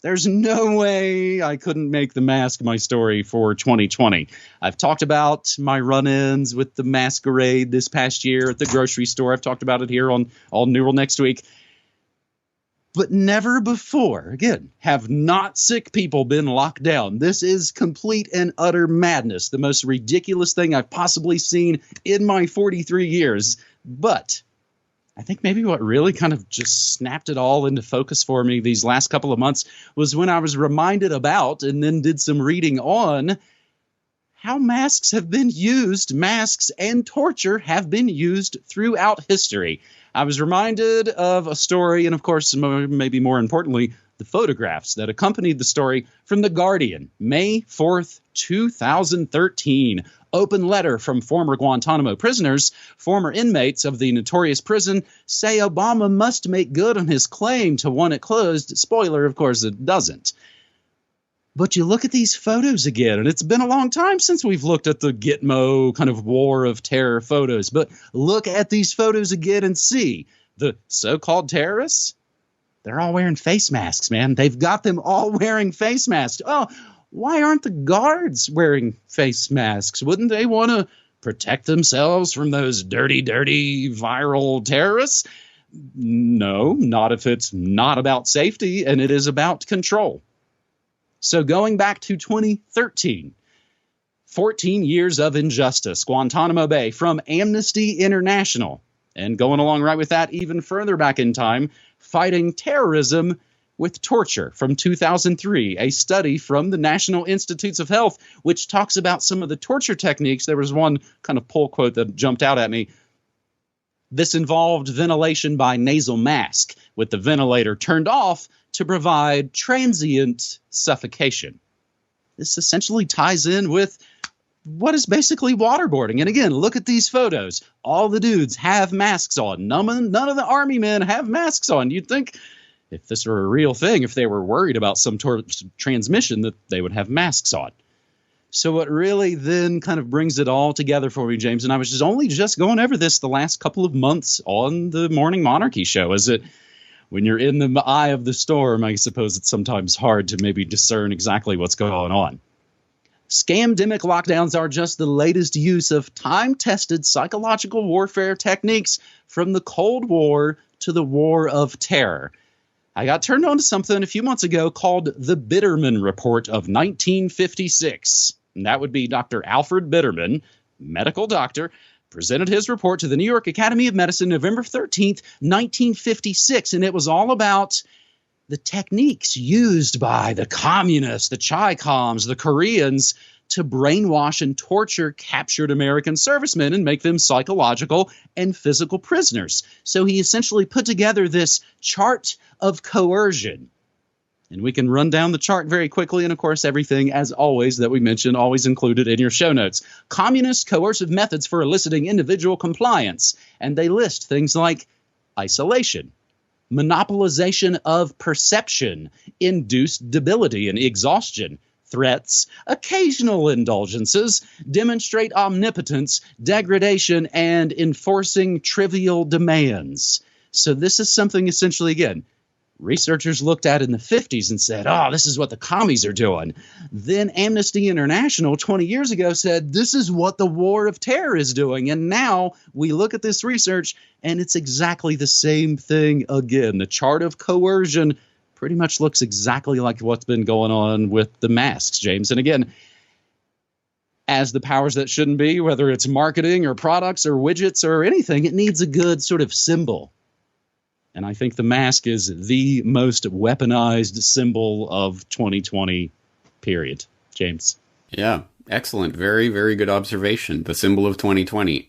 There's no way I couldn't make the mask my story for 2020. I've talked about my run-ins with the masquerade this past year at the grocery store. I've talked about it here on All Neural next week. But never before, again, have not sick people been locked down. This is complete and utter madness, the most ridiculous thing I've possibly seen in my 43 years. But I think maybe what really kind of just snapped it all into focus for me these last couple of months was when I was reminded about and then did some reading on how masks have been used, masks and torture have been used throughout history. I was reminded of a story, and of course, maybe more importantly, the photographs that accompanied the story from The Guardian, May 4th, 2013. Open letter from former Guantanamo prisoners. Former inmates of the notorious prison say Obama must make good on his claim to want it closed. Spoiler, of course, it doesn't. But you look at these photos again, and it's been a long time since we've looked at the Gitmo kind of war of terror photos. But look at these photos again and see the so-called terrorists. They're all wearing face masks, man. They've got them all wearing face masks. Oh, why aren't the guards wearing face masks? Wouldn't they want to protect themselves from those dirty, dirty viral terrorists? No, not if it's not about safety and it is about control. So going back to 2013, 14 years of injustice, Guantanamo Bay from Amnesty International. And going along right with that, even further back in time, fighting terrorism with torture from 2003, a study from the National Institutes of Health, which talks about some of the torture techniques. There was one kind of pull quote that jumped out at me. This involved ventilation by nasal mask, with the ventilator turned off to provide transient suffocation. This essentially ties in with what is basically waterboarding. And again, look at these photos. All the dudes have masks on. None of the army men have masks on. You'd think if this were a real thing, if they were worried about some transmission, that they would have masks on. So what really then kind of brings it all together for me, James, and I was only just going over this the last couple of months on the Morning Monarchy show, is it when you're in the eye of the storm, I suppose it's sometimes hard to maybe discern exactly what's going on. Scamdemic lockdowns are just the latest use of time-tested psychological warfare techniques from the Cold War to the War of Terror. I got turned on to something a few months ago called the Bitterman Report of 1956. And that would be Dr. Alfred Bitterman, medical doctor, presented his report to the New York Academy of Medicine November 13th, 1956. And it was all about the techniques used by the communists, the Chi-Coms, the Koreans to brainwash and torture captured American servicemen and make them psychological and physical prisoners. So he essentially put together this chart of coercion. And we can run down the chart very quickly. And, of course, everything, as always, that we mentioned, always included in your show notes. Communist coercive methods for eliciting individual compliance. And they list things like isolation, monopolization of perception, induced debility and exhaustion, threats, occasional indulgences, demonstrate omnipotence, degradation, and enforcing trivial demands. So this is something essentially, again, researchers looked at in the 50s and said, oh, this is what the commies are doing. Then Amnesty International 20 years ago said, this is what the War of Terror is doing. And now we look at this research and it's exactly the same thing again. The chart of coercion pretty much looks exactly like what's been going on with the masks, James. And again, as the powers that shouldn't be, whether it's marketing or products or widgets or anything, it needs a good sort of symbol. And I think the mask is the most weaponized symbol of 2020, period. James. Yeah, excellent. Very, very good observation. The symbol of 2020.